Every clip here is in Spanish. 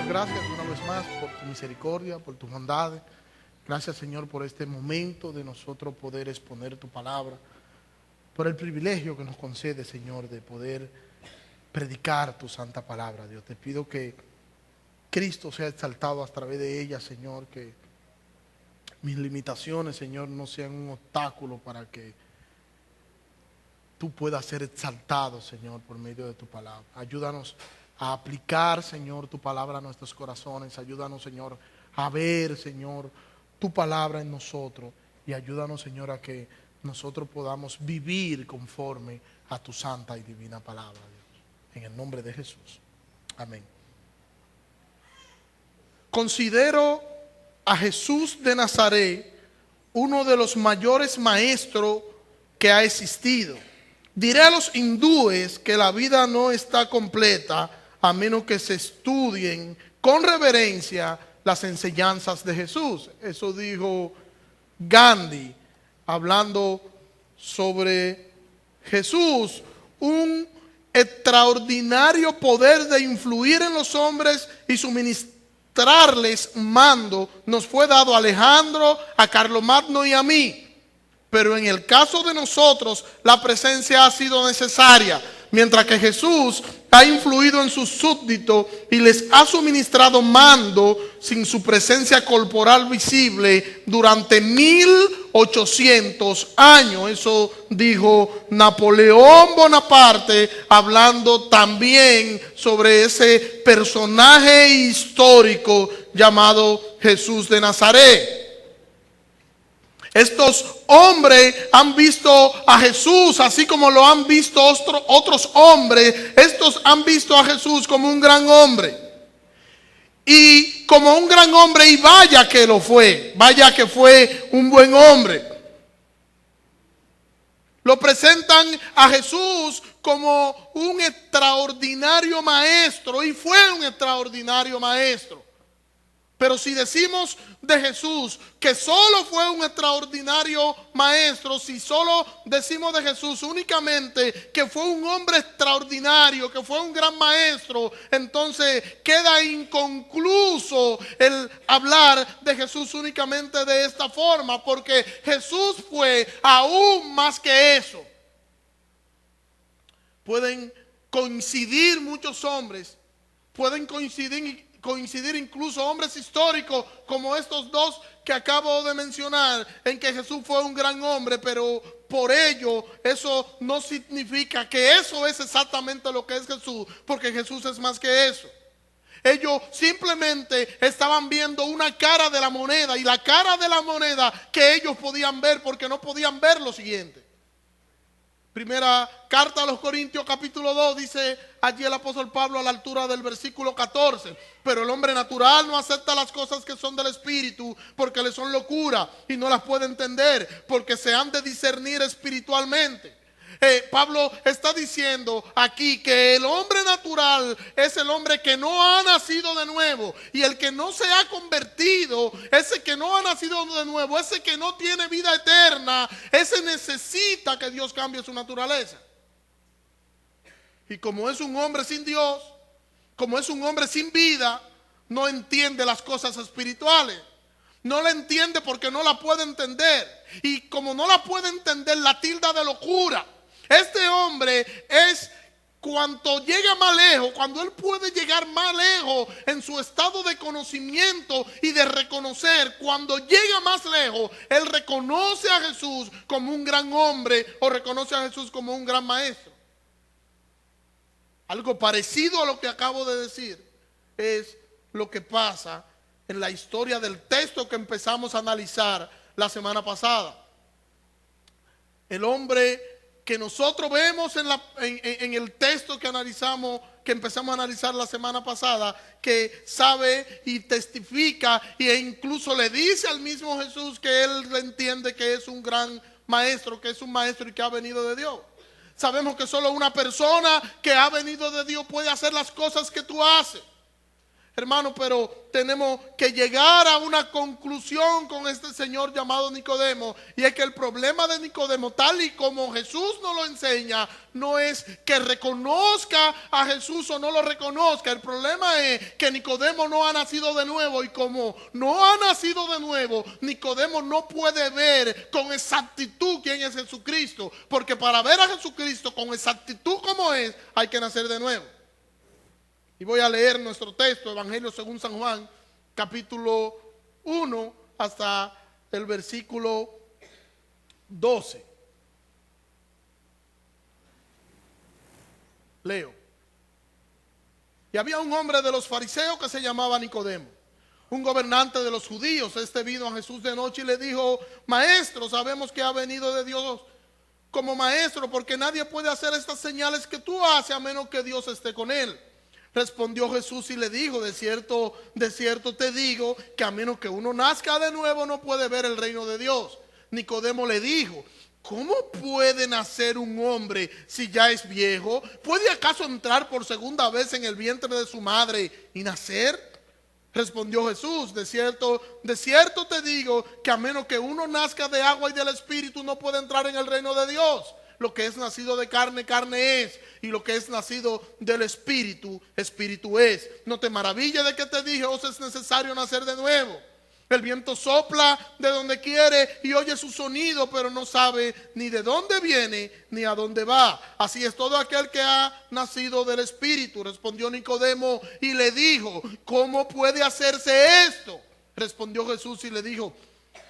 damos gracias una vez más por tu misericordia, por tu bondad. Gracias, Señor, por este momento de nosotros poder exponer tu palabra, por el privilegio que nos concede, Señor, de poder predicar tu santa palabra. Dios, te pido que Cristo sea exaltado a través de ella, Señor, que mis limitaciones, Señor, no sean un obstáculo para que tú puedas ser exaltado, Señor, por medio de tu palabra. Ayúdanos a aplicar, Señor, tu palabra a nuestros corazones. Ayúdanos, Señor, a ver, Señor, tu palabra en nosotros. Y ayúdanos, Señor, a que nosotros podamos vivir conforme a tu santa y divina palabra, Dios. En el nombre de Jesús. Amén. Considero a Jesús de Nazaret uno de los mayores maestros que ha existido. Diré a los hindúes que la vida no está completa a menos que se estudien con reverencia las enseñanzas de Jesús. Eso dijo Gandhi, hablando sobre Jesús, un extraordinario poder de influir en los hombres y suministrarles mando nos fue dado a Alejandro, a Carlomagno y a mí. Pero en el caso de nosotros, la presencia ha sido necesaria, mientras que Jesús ha influido en sus súbditos y les ha suministrado mando sin su presencia corporal visible durante 1800 años. Eso dijo Napoleón Bonaparte, hablando también sobre ese personaje histórico llamado Jesús de Nazaret. Estos hombres han visto a Jesús así como lo han visto otros hombres. Estos han visto a Jesús como un gran hombre. Y como un gran hombre, y vaya que lo fue. Vaya que fue un buen hombre. Lo presentan a Jesús como un extraordinario maestro. Y fue un extraordinario maestro. Pero si decimos de Jesús que solo fue un extraordinario maestro, si solo decimos de Jesús únicamente que fue un hombre extraordinario, que fue un gran maestro, entonces queda inconcluso el hablar de Jesús únicamente de esta forma, porque Jesús fue aún más que eso. Pueden coincidir muchos hombres, pueden coincidir incluso hombres históricos como estos dos que acabo de mencionar, en que Jesús fue un gran hombre, pero por ello eso no significa que eso es exactamente lo que es Jesús, porque Jesús es más que eso. Ellos simplemente estaban viendo una cara de la moneda, y la cara de la moneda que ellos podían ver, porque no podían ver lo siguiente. Primera carta a los Corintios capítulo 2 dice allí el apóstol Pablo a la altura del versículo 14: pero el hombre natural no acepta las cosas que son del Espíritu, porque le son locura y no las puede entender, porque se han de discernir espiritualmente. Pablo está diciendo aquí que el hombre natural es el hombre que no ha nacido de nuevo, y el que no se ha convertido, ese que no ha nacido de nuevo, ese que no tiene vida eterna, ese necesita que Dios cambie su naturaleza. Y como es un hombre sin Dios, como es un hombre sin vida, no entiende las cosas espirituales. No la entiende porque no la puede entender, y como no la puede entender, la tilda de locura. Este hombre es, cuanto llega más lejos, cuando él puede llegar más lejos en su estado de conocimiento y de reconocer, cuando llega más lejos, él reconoce a Jesús como un gran hombre o reconoce a Jesús como un gran maestro. Algo parecido a lo que acabo de decir es lo que pasa en la historia del texto que empezamos a analizar la semana pasada. El hombre que nosotros vemos en el texto que empezamos a analizar la semana pasada, que sabe y testifica e incluso le dice al mismo Jesús que él entiende que es un gran maestro, que es un maestro y que ha venido de Dios. Sabemos que solo una persona que ha venido de Dios puede hacer las cosas que tú haces. Hermano, pero tenemos que llegar a una conclusión con este señor llamado Nicodemo. Y es que el problema de Nicodemo, tal y como Jesús nos lo enseña, no es que reconozca a Jesús o no lo reconozca. El problema es que Nicodemo no ha nacido de nuevo. Y como no ha nacido de nuevo, Nicodemo no puede ver con exactitud quién es Jesucristo. Porque para ver a Jesucristo con exactitud como es, hay que nacer de nuevo. Y voy a leer nuestro texto, Evangelio según San Juan, capítulo 1 hasta el versículo 12. Leo. Y había un hombre de los fariseos que se llamaba Nicodemo, un gobernante de los judíos. Este vino a Jesús de noche y le dijo: Maestro, sabemos que ha venido de Dios como maestro, porque nadie puede hacer estas señales que tú haces a menos que Dios esté con él. Respondió Jesús y le dijo: de cierto te digo que a menos que uno nazca de nuevo no puede ver el reino de Dios. Nicodemo le dijo: ¿cómo puede nacer un hombre si ya es viejo? ¿Puede acaso entrar por segunda vez en el vientre de su madre y nacer? Respondió Jesús: de cierto te digo que a menos que uno nazca de agua y del Espíritu no puede entrar en el reino de Dios. Lo que es nacido de carne, carne es, y lo que es nacido del Espíritu, Espíritu es. No te maravilles de que te dije: os es necesario nacer de nuevo. El viento sopla de donde quiere y oye su sonido, pero no sabe ni de dónde viene ni a dónde va. Así es todo aquel que ha nacido del Espíritu. Respondió Nicodemo y le dijo: ¿cómo puede hacerse esto? Respondió Jesús y le dijo: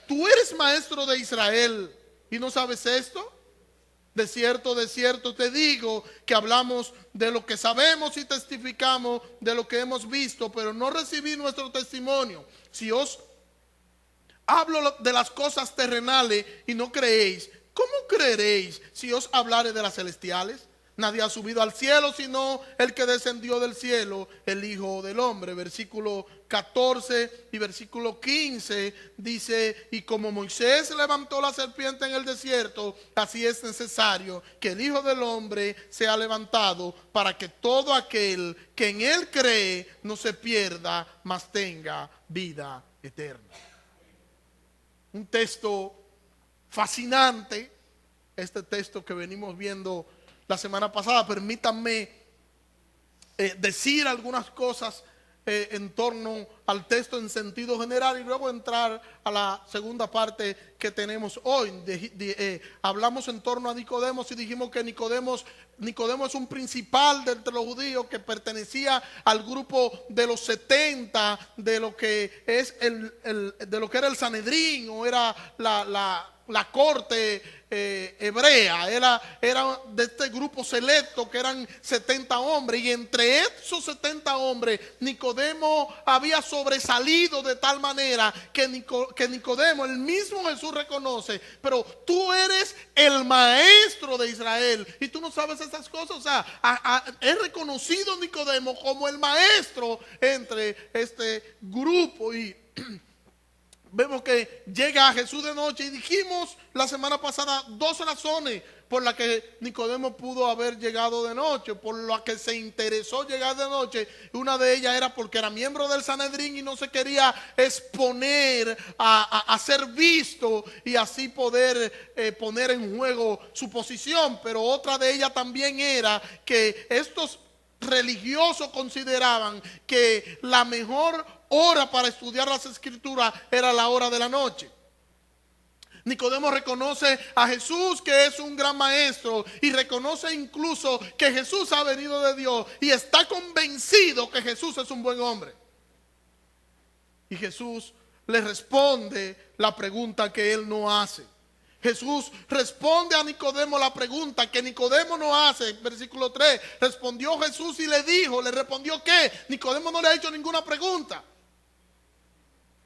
¿tú eres maestro de Israel y no sabes esto? De cierto te digo que hablamos de lo que sabemos y testificamos de lo que hemos visto, pero no recibí nuestro testimonio. Si os hablo de las cosas terrenales y no creéis, ¿cómo creeréis si os hablare de las celestiales? Nadie ha subido al cielo sino el que descendió del cielo, el Hijo del Hombre. Versículo 14 y versículo 15 dice: y como Moisés levantó la serpiente en el desierto, así es necesario que el Hijo del Hombre sea levantado, para que todo aquel que en él cree no se pierda, mas tenga vida eterna. Un texto fascinante, este texto que venimos viendo la semana pasada. Permítanme decir algunas cosas en torno al texto en sentido general y luego entrar a la segunda parte que tenemos hoy. Hablamos en torno a Nicodemo y dijimos que Nicodemo es un principal de entre los judíos que pertenecía al grupo de los 70 de lo que es de lo que era el Sanedrín, o era la corte hebrea. Era de este grupo selecto que eran 70 hombres, y entre esos 70 hombres Nicodemo había sobresalido de tal manera que Nicodemo, el mismo Jesús reconoce: pero tú eres el maestro de Israel y tú no sabes esas cosas. O sea, es reconocido Nicodemo como el maestro entre este grupo. Y vemos que llega a Jesús de noche, y dijimos la semana pasada 2 razones por las que Nicodemo pudo haber llegado de noche, por las que se interesó llegar de noche. Una de ellas era porque era miembro del Sanedrín y no se quería exponer a ser visto y así poder poner en juego su posición. Pero otra de ellas también era que estos religiosos consideraban que la mejor hora para estudiar las Escrituras era la hora de la noche. Nicodemo reconoce a Jesús que es un gran maestro, y reconoce incluso que Jesús ha venido de Dios, y está convencido que Jesús es un buen hombre. Y Jesús le responde la pregunta que él no hace. Jesús responde a Nicodemo la pregunta que Nicodemo no hace. Versículo 3, respondió Jesús y le respondió que Nicodemo no le ha hecho ninguna pregunta.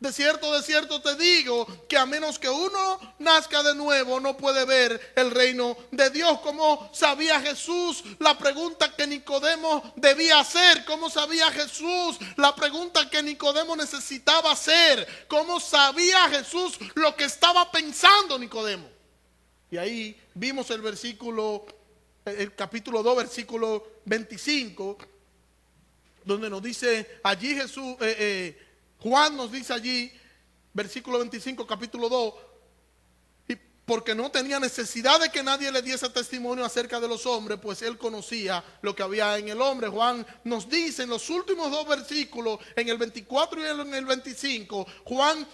De cierto te digo que a menos que uno nazca de nuevo no puede ver el reino de Dios. ¿Cómo sabía Jesús la pregunta que Nicodemo debía hacer? ¿Cómo sabía Jesús la pregunta que Nicodemo necesitaba hacer? ¿Cómo sabía Jesús lo que estaba pensando Nicodemo? Y ahí vimos el capítulo 2, versículo 25, donde nos dice allí Jesús, Juan nos dice allí, versículo 25, capítulo 2, y porque no tenía necesidad de que nadie le diese testimonio acerca de los hombres, pues él conocía lo que había en el hombre. Juan nos dice en los últimos dos versículos, en el 24 y en el 25, Juan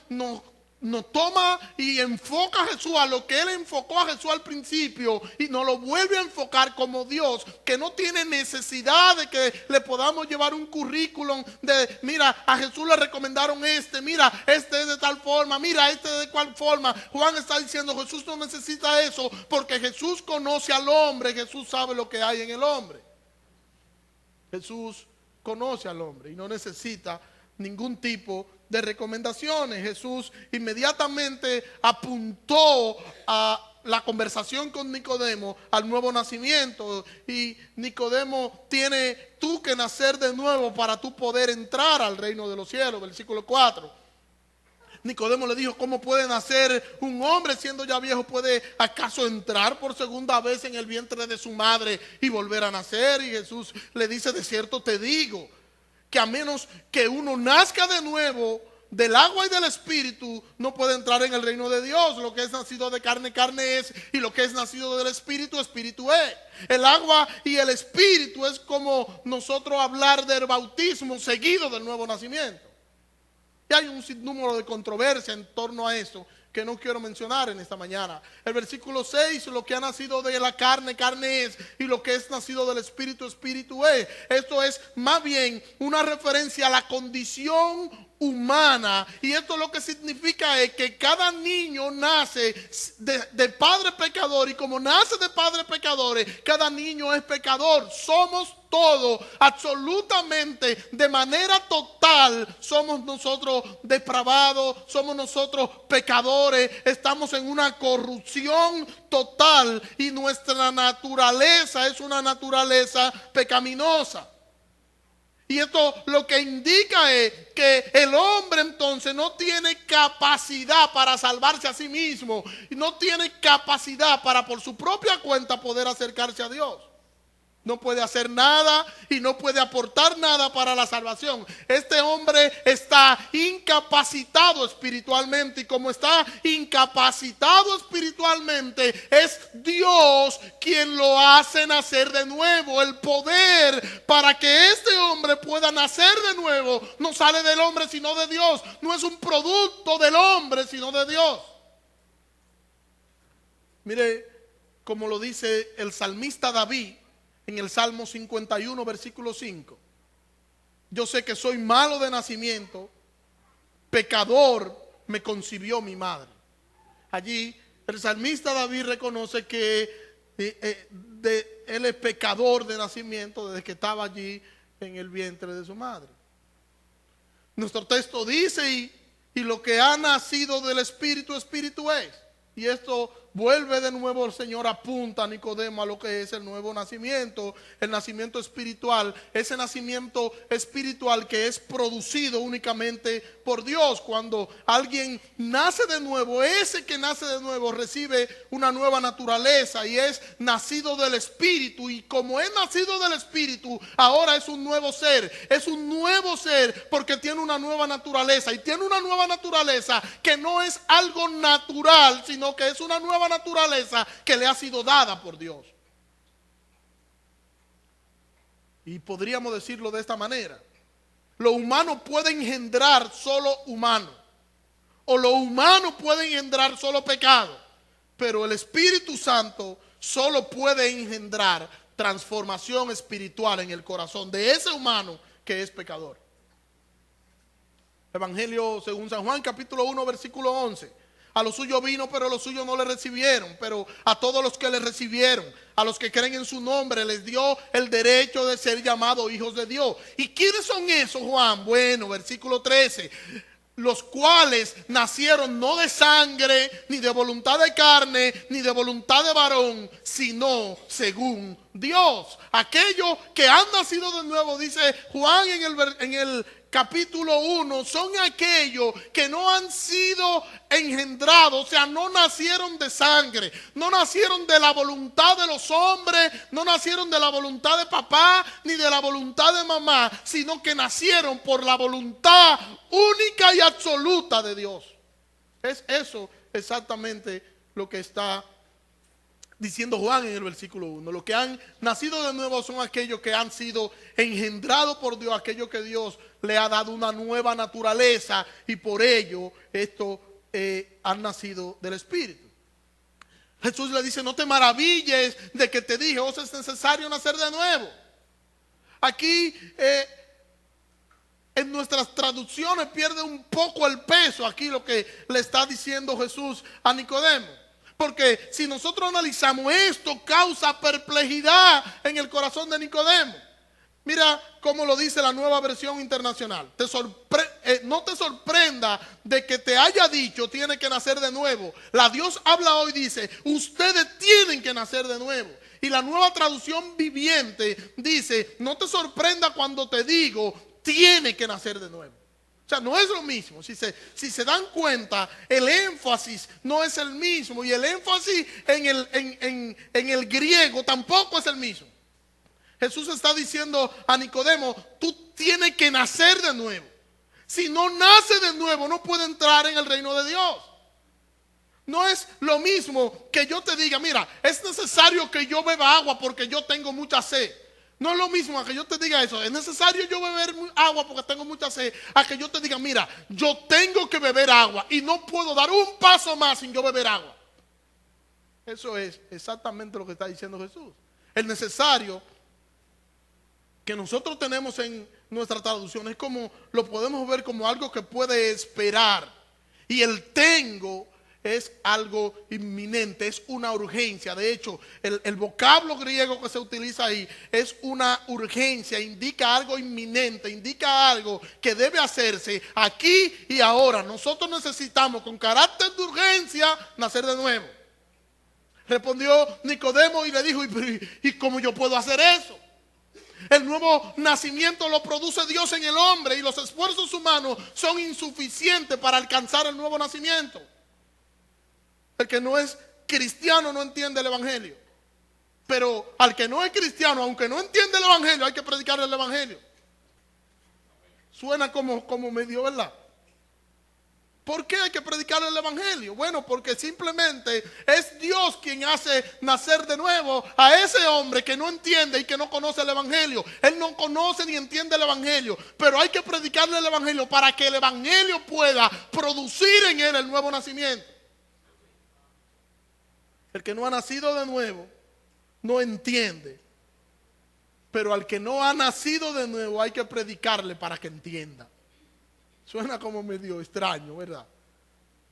nos toma y enfoca a Jesús a lo que él enfocó a Jesús al principio y nos lo vuelve a enfocar como Dios, que no tiene necesidad de que le podamos llevar un currículum de, mira, a Jesús le recomendaron mira, este es de tal forma, mira, este es de cual forma. Juan está diciendo, Jesús no necesita eso, porque Jesús conoce al hombre, Jesús sabe lo que hay en el hombre. Jesús conoce al hombre y no necesita ningún tipo de recomendaciones. Jesús inmediatamente apuntó a la conversación con Nicodemo al nuevo nacimiento, y Nicodemo tiene tú que nacer de nuevo para tú poder entrar al reino de los cielos. Versículo 4. Nicodemo le dijo, ¿cómo puede nacer un hombre siendo ya viejo? ¿Puede acaso entrar por segunda vez en el vientre de su madre y volver a nacer? Y Jesús le dice, de cierto te digo, que a menos que uno nazca de nuevo del agua y del espíritu, no puede entrar en el reino de Dios. Lo que es nacido de carne, carne es, y lo que es nacido del espíritu, espíritu es. El agua y el espíritu es como nosotros hablar del bautismo seguido del nuevo nacimiento. Y hay un sinnúmero de controversia en torno a eso que no quiero mencionar en esta mañana. El versículo 6, lo que ha nacido de la carne, carne es, y lo que es nacido del espíritu, espíritu es. Esto es más bien una referencia a la condición humana, y esto lo que significa es que cada niño nace de padre pecador, y como nace de padres pecadores, cada niño es pecador. Somos todos, absolutamente, de manera total, somos nosotros depravados, somos nosotros pecadores, estamos en una corrupción total, y nuestra naturaleza es una naturaleza pecaminosa. Y esto lo que indica es que el hombre entonces no tiene capacidad para salvarse a sí mismo, y no tiene capacidad para por su propia cuenta poder acercarse a Dios. No puede hacer nada y no puede aportar nada para la salvación. Este hombre está incapacitado espiritualmente, y como está incapacitado espiritualmente, es Dios quien lo hace nacer de nuevo. El poder para que este hombre pueda nacer de nuevo no sale del hombre sino de Dios. No es un producto del hombre sino de Dios. Mire como lo dice el salmista David en el Salmo 51, versículo 5. Yo sé que soy malo de nacimiento, pecador me concibió mi madre. Allí el salmista David reconoce que él es pecador de nacimiento desde que estaba allí en el vientre de su madre. Nuestro texto dice, y lo que ha nacido del Espíritu, Espíritu es. Y esto vuelve de nuevo, el Señor apunta a Nicodemo a lo que es el nuevo nacimiento, el nacimiento espiritual, ese nacimiento espiritual que es producido únicamente por Dios. Cuando alguien nace de nuevo, ese que nace de nuevo recibe una nueva naturaleza y es nacido del Espíritu, y como es nacido del Espíritu, ahora es un nuevo ser porque tiene una nueva naturaleza, y tiene una nueva naturaleza que no es algo natural, sino que es una nueva naturaleza que le ha sido dada por Dios. Y podríamos decirlo de esta manera: lo humano puede engendrar solo humano, o lo humano puede engendrar solo pecado, pero el Espíritu Santo solo puede engendrar transformación espiritual en el corazón de ese humano que es pecador. Evangelio según San Juan, capítulo 1, versículo 11. A los suyos vino, pero los suyos no le recibieron. Pero a todos los que le recibieron, a los que creen en su nombre, les dio el derecho de ser llamados hijos de Dios. ¿Y quiénes son esos, Juan? Bueno, versículo 13. Los cuales nacieron no de sangre, ni de voluntad de carne, ni de voluntad de varón, sino según Dios. Aquellos que han nacido de nuevo, dice Juan en el capítulo 1, son aquellos que no han sido engendrados, o sea, no nacieron de sangre, no nacieron de la voluntad de los hombres, no nacieron de la voluntad de papá ni de la voluntad de mamá, sino que nacieron por la voluntad única y absoluta de Dios. Es eso exactamente lo que está diciendo Juan en el versículo 1. Los que han nacido de nuevo son aquellos que han sido engendrados por Dios, aquellos que Dios le ha dado una nueva naturaleza y por ello estos han nacido del Espíritu. Jesús le dice: no te maravilles de que te dije, os es necesario nacer de nuevo. Aquí en nuestras traducciones pierde un poco el peso aquí lo que le está diciendo Jesús a Nicodemo. Porque si nosotros analizamos, esto causa perplejidad en el corazón de Nicodemo. Mira cómo lo dice la Nueva Versión Internacional. No te sorprenda de que te haya dicho tiene que nacer de nuevo. La Dios habla hoy, dice, ustedes tienen que nacer de nuevo. Y la Nueva Traducción Viviente dice, no te sorprenda cuando te digo tiene que nacer de nuevo. O sea, no es lo mismo. Si se dan cuenta, el énfasis no es el mismo. Y el énfasis en el griego tampoco es el mismo. Jesús está diciendo a Nicodemo, tú tienes que nacer de nuevo. Si no nace de nuevo, no puede entrar en el reino de Dios. No es lo mismo que yo te diga, mira, es necesario que yo beba agua porque yo tengo mucha sed. No es lo mismo a que yo te diga eso, es necesario yo beber agua porque tengo mucha sed, a que yo te diga, mira, yo tengo que beber agua y no puedo dar un paso más sin yo beber agua. Eso es exactamente lo que está diciendo Jesús. El necesario que nosotros tenemos en nuestra traducción es como, lo podemos ver como algo que puede esperar. Y el tengo es algo inminente, es una urgencia. De hecho, el vocablo griego que se utiliza ahí es una urgencia, indica algo inminente, indica algo que debe hacerse aquí y ahora. Nosotros necesitamos con carácter de urgencia nacer de nuevo. Respondió Nicodemo y le dijo, ¿y cómo yo puedo hacer eso? El nuevo nacimiento lo produce Dios en el hombre y los esfuerzos humanos son insuficientes para alcanzar el nuevo nacimiento. El que no es cristiano no entiende el evangelio. Pero al que no es cristiano, aunque no entiende el evangelio, hay que predicarle el evangelio. Suena como medio, ¿verdad? ¿Por qué hay que predicarle el evangelio? Bueno, porque simplemente es Dios quien hace nacer de nuevo a ese hombre que no entiende y que no conoce el evangelio. Él no conoce ni entiende el evangelio, pero hay que predicarle el evangelio para que el evangelio pueda producir en él el nuevo nacimiento. El que no ha nacido de nuevo no entiende, pero al que no ha nacido de nuevo hay que predicarle para que entienda. Suena como medio extraño, ¿verdad?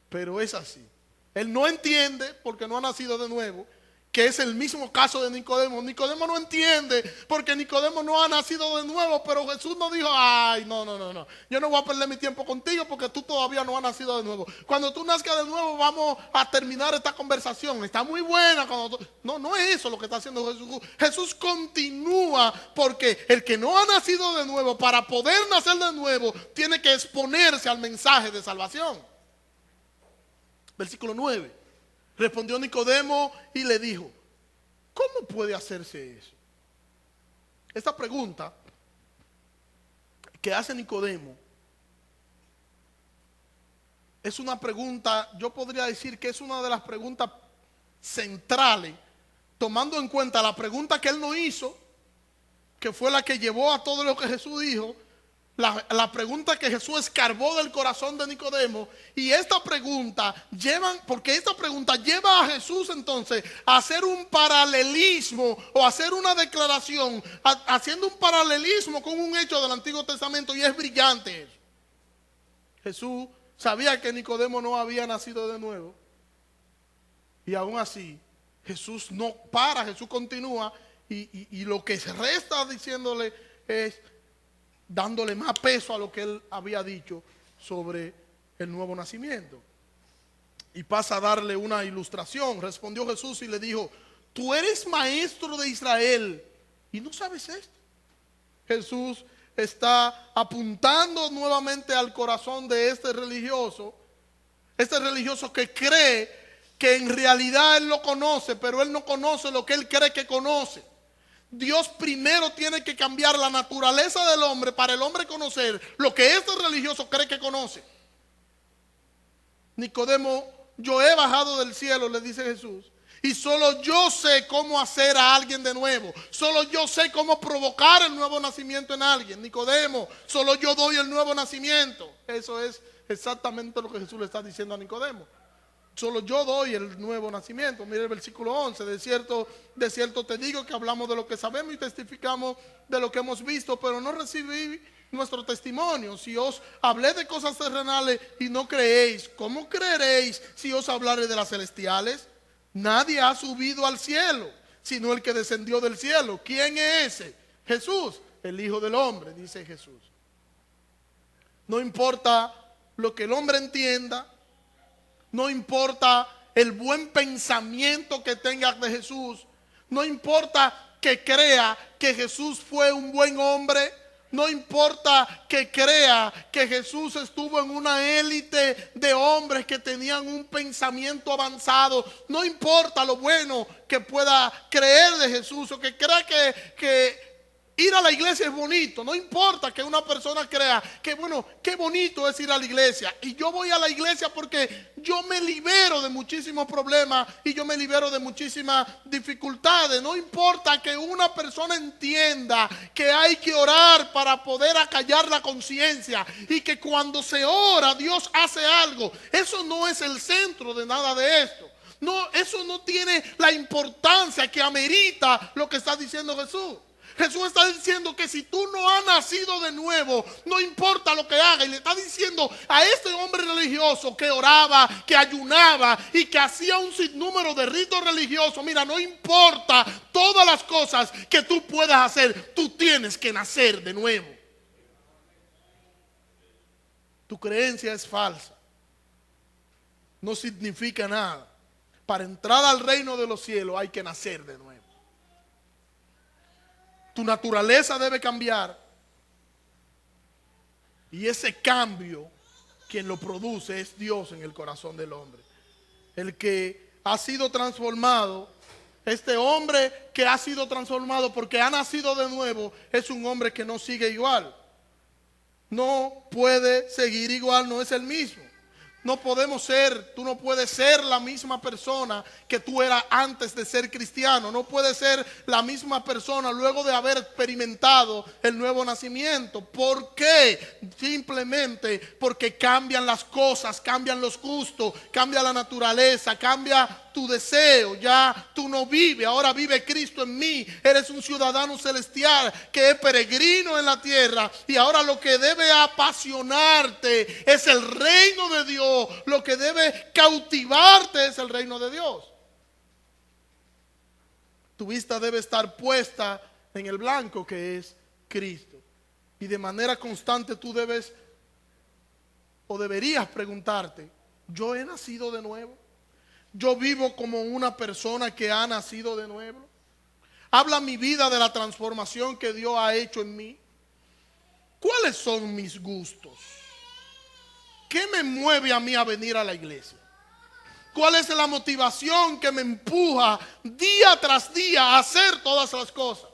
Pero es así. Él no entiende porque no ha nacido de nuevo, que es el mismo caso de Nicodemo. Nicodemo no entiende porque Nicodemo no ha nacido de nuevo, pero Jesús no dijo, ay, no, yo no voy a perder mi tiempo contigo porque tú todavía no has nacido de nuevo. Cuando tú nazcas de nuevo vamos a terminar esta conversación. Está muy buena. No es eso lo que está haciendo Jesús. Jesús continúa porque el que no ha nacido de nuevo, para poder nacer de nuevo, tiene que exponerse al mensaje de salvación. Versículo 9. Respondió Nicodemo y le dijo, ¿cómo puede hacerse eso? Esta pregunta que hace Nicodemo es una pregunta, yo podría decir que es una de las preguntas centrales, tomando en cuenta la pregunta que él no hizo, que fue la que llevó a todo lo que Jesús dijo. La pregunta que Jesús escarbó del corazón de Nicodemo, y esta pregunta porque esta pregunta lleva a Jesús entonces a hacer un paralelismo o hacer una declaración, haciendo un paralelismo con un hecho del Antiguo Testamento, y es brillante eso. Jesús sabía que Nicodemo no había nacido de nuevo, y aún así Jesús no para, Jesús continúa, y lo que se resta diciéndole es dándole más peso a lo que él había dicho sobre el nuevo nacimiento. Y pasa a darle una ilustración. Respondió Jesús y le dijo, Tú eres maestro de Israel y no sabes esto. Jesús está apuntando nuevamente al corazón de este religioso que cree que en realidad él lo conoce, pero él no conoce lo que él cree que conoce. Dios primero tiene que cambiar la naturaleza del hombre para el hombre conocer lo que este religioso cree que conoce. Nicodemo, yo he bajado del cielo, le dice Jesús, y solo yo sé cómo hacer a alguien de nuevo. Solo yo sé cómo provocar el nuevo nacimiento en alguien. Nicodemo, solo yo doy el nuevo nacimiento. Eso es exactamente lo que Jesús le está diciendo a Nicodemo. Solo yo doy el nuevo nacimiento. Mire el versículo 11. De cierto te digo que hablamos de lo que sabemos y testificamos de lo que hemos visto, pero no recibí nuestro testimonio. Si os hablé de cosas terrenales y no creéis, ¿cómo creeréis si os hablaré de las celestiales? Nadie ha subido al cielo, sino el que descendió del cielo. ¿Quién es ese? Jesús, el Hijo del Hombre, dice Jesús. No importa lo que el hombre entienda, no importa el buen pensamiento que tenga de Jesús, no importa que crea que Jesús fue un buen hombre, no importa que crea que Jesús estuvo en una élite de hombres que tenían un pensamiento avanzado. No importa lo bueno que pueda creer de Jesús o que crea que ir a la iglesia es bonito. No importa que una persona crea que bueno, qué bonito es ir a la iglesia. Y yo voy a la iglesia porque yo me libero de muchísimos problemas y yo me libero de muchísimas dificultades. No importa que una persona entienda que hay que orar para poder acallar la conciencia y que cuando se ora Dios hace algo. Eso no es el centro de nada de esto. No, eso no tiene la importancia que amerita lo que está diciendo Jesús. Jesús está diciendo que si tú no has nacido de nuevo, no importa lo que haga. Y le está diciendo a este hombre religioso que oraba, que ayunaba y que hacía un sinnúmero de ritos religiosos. Mira, no importa todas las cosas que tú puedas hacer, tú tienes que nacer de nuevo. Tu creencia es falsa. No significa nada. Para entrar al reino de los cielos hay que nacer de nuevo. Tu naturaleza debe cambiar. Y ese cambio, quien lo produce es Dios en el corazón del hombre. El que ha sido transformado, este hombre que ha sido transformado porque ha nacido de nuevo, es un hombre que no sigue igual. No puede seguir igual, no es el mismo. No podemos ser, tú no puedes ser la misma persona que tú eras antes de ser cristiano. No puedes ser la misma persona luego de haber experimentado el nuevo nacimiento. ¿Por qué? Simplemente porque cambian las cosas, cambian los gustos, cambia la naturaleza, cambia tu deseo. Ya tú no vives, ahora vive Cristo en mí. Eres un ciudadano celestial que es peregrino en la tierra. Y ahora lo que debe apasionarte es el reino de Dios. Lo que debe cautivarte es el reino de Dios. Tu vista debe estar puesta en el blanco que es Cristo. Y de manera constante tú debes o deberías preguntarte, ¿yo he nacido de nuevo? ¿Yo vivo como una persona que ha nacido de nuevo? ¿Habla mi vida de la transformación que Dios ha hecho en mí? ¿Cuáles son mis gustos? ¿Qué me mueve a mí a venir a la iglesia? ¿Cuál es la motivación que me empuja día tras día a hacer todas las cosas?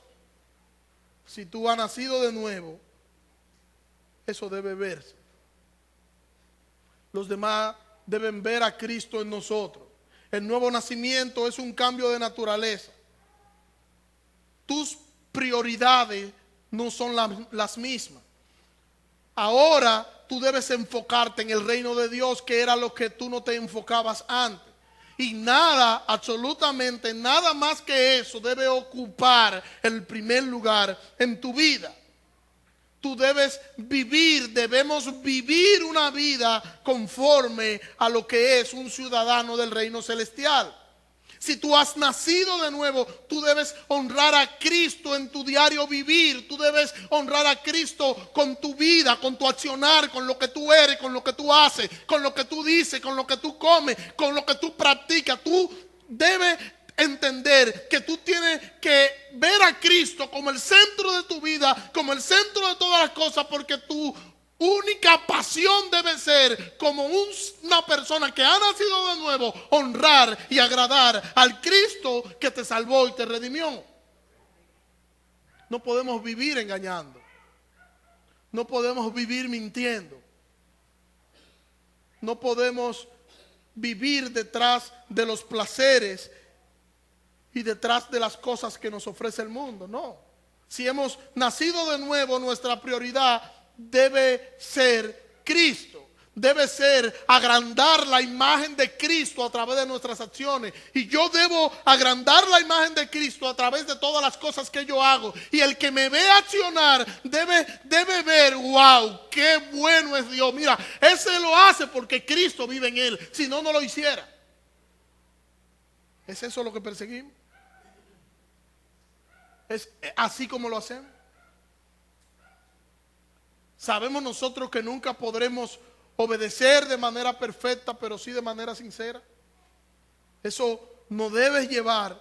Si tú has nacido de nuevo, eso debe verse. Los demás deben ver a Cristo en nosotros. El nuevo nacimiento es un cambio de naturaleza. Tus prioridades no son las mismas. Ahora tú debes enfocarte en el reino de Dios, que era lo que tú no te enfocabas antes. Y nada, absolutamente nada más que eso debe ocupar el primer lugar en tu vida. Tú debemos vivir una vida conforme a lo que es un ciudadano del reino celestial. Si tú has nacido de nuevo, tú debes honrar a Cristo en tu diario vivir. Tú debes honrar a Cristo con tu vida, con tu accionar, con lo que tú eres, con lo que tú haces, con lo que tú dices, con lo que tú comes, con lo que tú practicas. Tú debes entender que tú tienes que ver a Cristo como el centro de tu vida, como el centro de todas las cosas, porque tu única pasión debe ser, como una persona que ha nacido de nuevo, honrar y agradar al Cristo que te salvó y te redimió. No podemos vivir engañando. No podemos vivir mintiendo. No podemos vivir detrás de los placeres y detrás de las cosas que nos ofrece el mundo. No. Si hemos nacido de nuevo, nuestra prioridad debe ser Cristo. Debe ser agrandar la imagen de Cristo a través de nuestras acciones. Y yo debo agrandar la imagen de Cristo a través de todas las cosas que yo hago. Y el que me ve accionar debe ver, wow, qué bueno es Dios. Mira, ese lo hace porque Cristo vive en él. Si no, no lo hiciera. ¿Es eso lo que perseguimos? ¿Es así como lo hacemos? Sabemos nosotros que nunca podremos obedecer de manera perfecta, pero sí de manera sincera. Eso nos debe llevar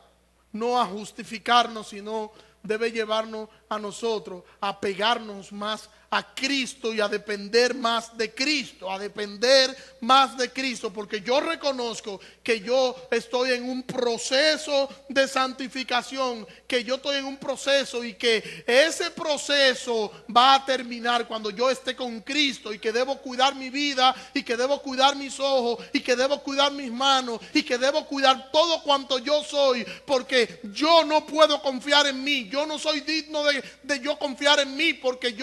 no a justificarnos, sino debe llevarnos a nosotros a pegarnos más a Cristo y a depender más de Cristo, a depender más de Cristo, porque yo reconozco que yo estoy en un proceso de santificación, que yo estoy en un proceso y que ese proceso va a terminar cuando yo esté con Cristo, y que debo cuidar mi vida, y que debo cuidar mis ojos, y que debo cuidar mis manos, y que debo cuidar todo cuanto yo soy, porque yo no puedo confiar en mí. Yo no soy digno de yo confiar en mí, porque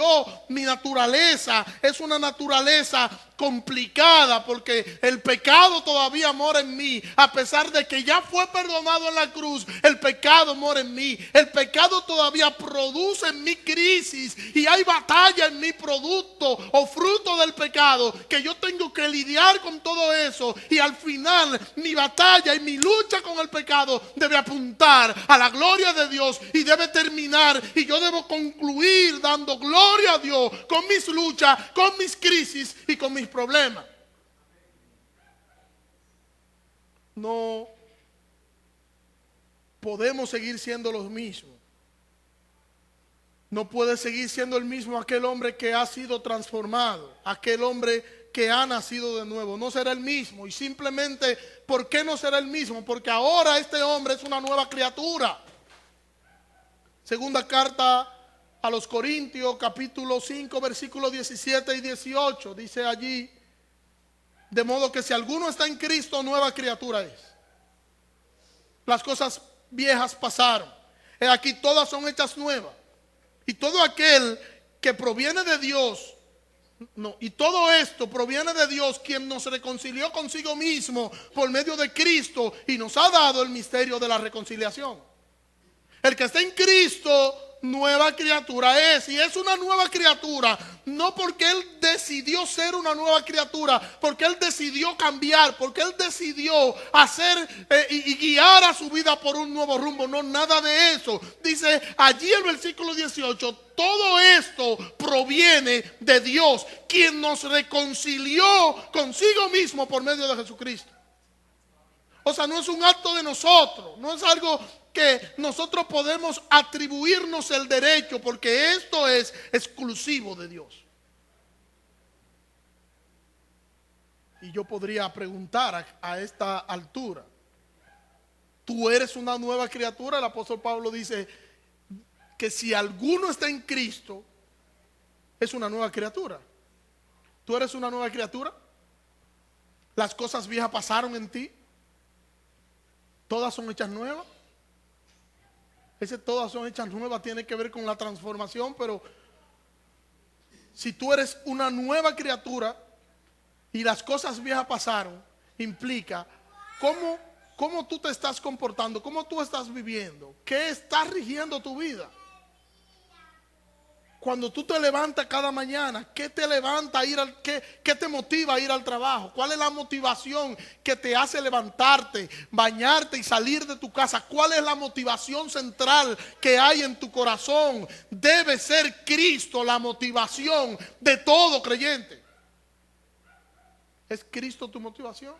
mi naturaleza es una naturaleza complicada, porque el pecado todavía mora en mí. A pesar de que ya fue perdonado en la cruz, el pecado mora en mí. El pecado todavía produce en mí crisis, y hay batalla en mi producto o fruto del pecado, que yo tengo que lidiar con todo eso. Y al final mi batalla y mi lucha con el pecado debe apuntar a la gloria de Dios, y debe terminar, y yo debo concluir dando gloria a Dios con mis luchas, con mis crisis y con mis problemas. No podemos seguir siendo los mismos. No puede seguir siendo el mismo aquel hombre que ha sido transformado, aquel hombre que ha nacido de nuevo. No será el mismo. Y simplemente, ¿por qué no será el mismo? Porque ahora este hombre es una nueva criatura. Segunda carta a los Corintios, capítulo 5, versículos 17 y 18. Dice allí: de modo que si alguno está en Cristo, nueva criatura es. Las cosas viejas pasaron, he aquí todas son hechas nuevas. Y todo aquel que proviene de Dios, y todo esto proviene de Dios, quien nos reconcilió consigo mismo por medio de Cristo, y nos ha dado el misterio de la reconciliación. El que está en Cristo, nueva criatura es. Y es una nueva criatura no porque él decidió ser una nueva criatura, porque él decidió cambiar, porque él decidió hacer y guiar a su vida por un nuevo rumbo. No, nada de eso. Dice allí el versículo 18: todo esto proviene de Dios, quien nos reconcilió consigo mismo por medio de Jesucristo. O sea, no es un acto de nosotros, no es algo que nosotros podemos atribuirnos el derecho, porque esto es exclusivo de Dios. Y yo podría preguntar a esta altura: ¿tú eres una nueva criatura? El apóstol Pablo dice que si alguno está en Cristo, es una nueva criatura. ¿Tú eres una nueva criatura? ¿Las cosas viejas pasaron en ti? ¿Todas son hechas nuevas? Ese todas son hechas nuevas tiene que ver con la transformación, pero si tú eres una nueva criatura y las cosas viejas pasaron, implica cómo tú te estás comportando, cómo tú estás viviendo, qué está rigiendo tu vida. Cuando tú te levantas cada mañana, ¿qué te levanta a ir qué te motiva a ir al trabajo? ¿Cuál es la motivación que te hace levantarte, bañarte y salir de tu casa? ¿Cuál es la motivación central que hay en tu corazón? Debe ser Cristo la motivación de todo creyente. ¿Es Cristo tu motivación?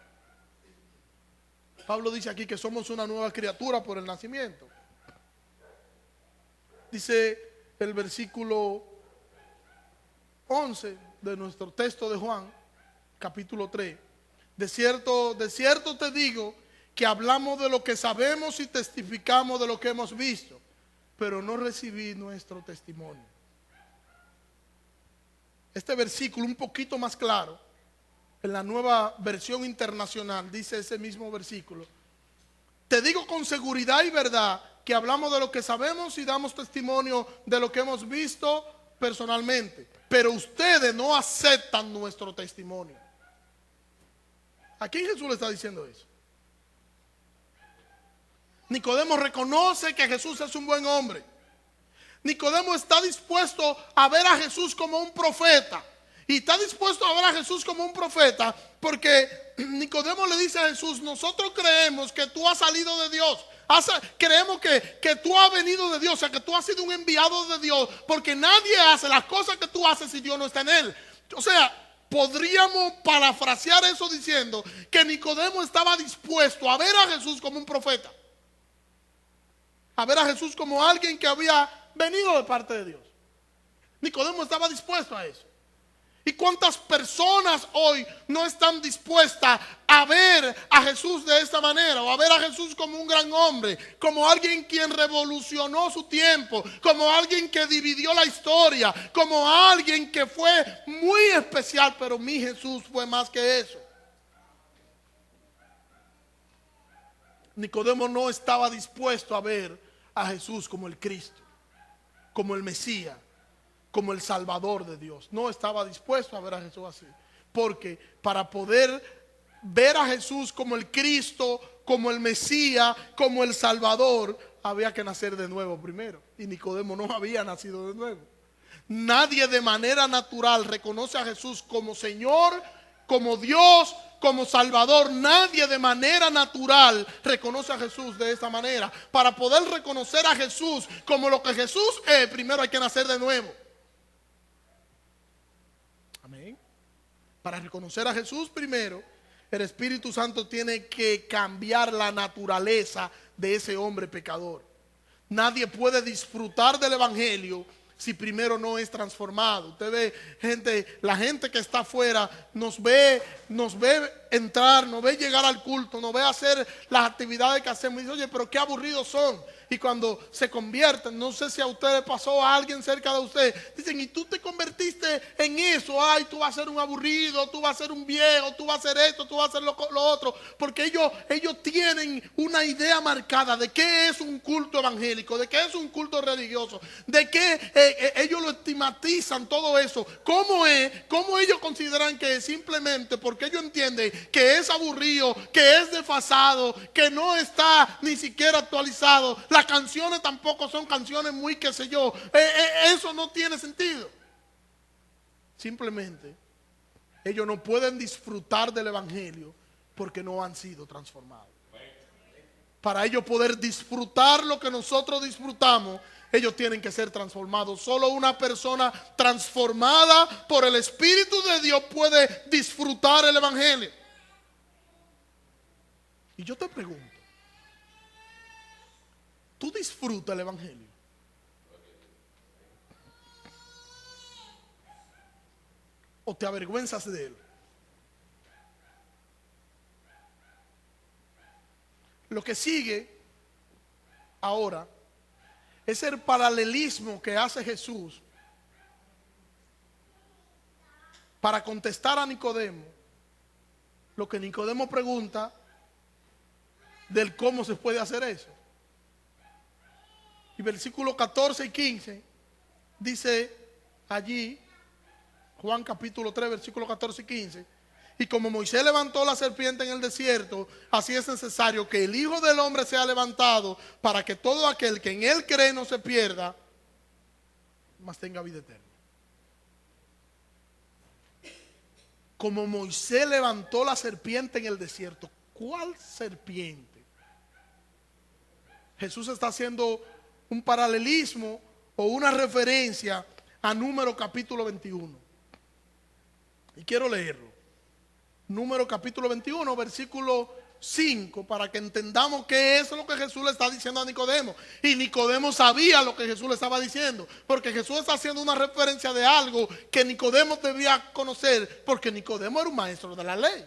Pablo dice aquí que somos una nueva criatura por el nacimiento. Dice el versículo 11 de nuestro texto de Juan, capítulo 3. De cierto te digo que hablamos de lo que sabemos y testificamos de lo que hemos visto, pero no recibí nuestro testimonio. Este versículo un poquito más claro, en la Nueva Versión Internacional, dice ese mismo versículo: te digo con seguridad y verdad que hablamos de lo que sabemos y damos testimonio de lo que hemos visto personalmente, pero ustedes no aceptan nuestro testimonio. ¿A quién Jesús le está diciendo eso? Nicodemo reconoce que Jesús es un buen hombre. Nicodemo está dispuesto a ver a Jesús como un profeta. Y está dispuesto a ver a Jesús como un profeta porque Nicodemo le dice a Jesús: nosotros creemos que tú has salido de Dios. Creemos que tú has venido de Dios, o sea, que tú has sido un enviado de Dios, porque nadie hace las cosas que tú haces si Dios no está en él. O sea, podríamos parafrasear eso diciendo que Nicodemo estaba dispuesto a ver a Jesús como un profeta, a ver a Jesús como alguien que había venido de parte de Dios. Nicodemo estaba dispuesto a eso. ¿Y cuántas personas hoy no están dispuestas a ver a Jesús de esta manera? O a ver a Jesús como un gran hombre, como alguien quien revolucionó su tiempo, como alguien que dividió la historia, como alguien que fue muy especial. Pero mi Jesús fue más que eso. Nicodemo no estaba dispuesto a ver a Jesús como el Cristo, como el Mesías, como el Salvador de Dios. No estaba dispuesto a ver a Jesús así. Porque para poder ver a Jesús como el Cristo, como el Mesías, como el Salvador, había que nacer de nuevo primero. Y Nicodemo no había nacido de nuevo. Nadie de manera natural reconoce a Jesús como Señor, como Dios, como Salvador. Nadie de manera natural reconoce a Jesús de esta manera. Para poder reconocer a Jesús como lo que Jesús es, primero hay que nacer de nuevo. Amén. Para reconocer a Jesús primero, el Espíritu Santo tiene que cambiar la naturaleza de ese hombre pecador. Nadie puede disfrutar del Evangelio si primero no es transformado. Usted ve la gente que está afuera nos ve entrar, nos ve llegar al culto, nos ve hacer las actividades que hacemos y dice: oye, pero qué aburridos son. Y cuando se convierten, no sé si a ustedes pasó, a alguien cerca de usted, dicen: y tú te convertiste en eso. Ay, tú vas a ser un aburrido, tú vas a ser un viejo, tú vas a hacer esto, tú vas a hacer lo otro. Porque ellos tienen una idea marcada de qué es un culto evangélico, de qué es un culto religioso, de qué ellos lo estigmatizan todo eso. ¿Cómo ellos consideran que simplemente porque ellos entienden que es aburrido, que es desfasado, que no está ni siquiera actualizado? Las canciones tampoco son canciones muy qué sé yo. Eso no tiene sentido. Simplemente ellos no pueden disfrutar del Evangelio porque no han sido transformados. Para ellos poder disfrutar lo que nosotros disfrutamos, ellos tienen que ser transformados. Solo una persona transformada por el Espíritu de Dios puede disfrutar el Evangelio. Y yo te pregunto, ¿tú disfrutas el Evangelio? ¿O te avergüenzas de él? Lo que sigue ahora es el paralelismo que hace Jesús para contestar a Nicodemo lo que Nicodemo pregunta del cómo se puede hacer eso. Y versículos 14 y 15 dice allí, Juan capítulo 3, versículos 14 y 15: y como Moisés levantó la serpiente en el desierto, así es necesario que el Hijo del Hombre sea levantado, para que todo aquel que en él cree no se pierda, mas tenga vida eterna. Como Moisés levantó la serpiente en el desierto. ¿Cuál serpiente? Jesús está haciendo un paralelismo o una referencia a Número capítulo 21. Y quiero leerlo. Número capítulo 21, versículo 5 para que entendamos qué es lo que Jesús le está diciendo a Nicodemo. Y Nicodemo sabía lo que Jesús le estaba diciendo, porque Jesús está haciendo una referencia de algo que Nicodemo debía conocer, porque Nicodemo era un maestro de la ley.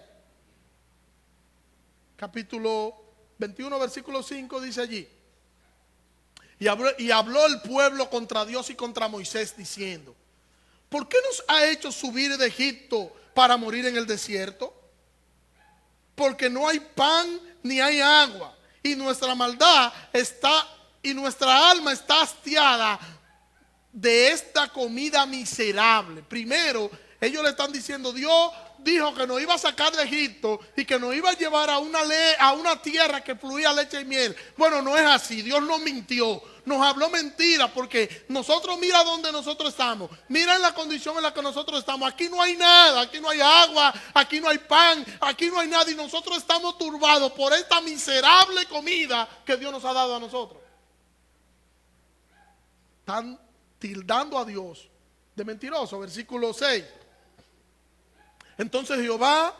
Capítulo 21, versículo 5 dice allí: y habló el pueblo contra Dios y contra Moisés diciendo: ¿por qué nos ha hecho subir de Egipto para morir en el desierto? Porque no hay pan ni hay agua, y nuestra maldad está, y nuestra alma está hastiada de esta comida miserable. Primero, ellos le están diciendo: Dios dijo que nos iba a sacar de Egipto y que nos iba a llevar a una tierra que fluía leche y miel. Bueno, no es así. Dios nos mintió, nos habló mentira, porque nosotros, mira donde nosotros estamos, mira en la condición en la que nosotros estamos. Aquí no hay nada, aquí no hay agua, aquí no hay pan, aquí no hay nada, y nosotros estamos turbados por esta miserable comida que Dios nos ha dado a nosotros. Están tildando a Dios de mentiroso. Versículo 6. Entonces Jehová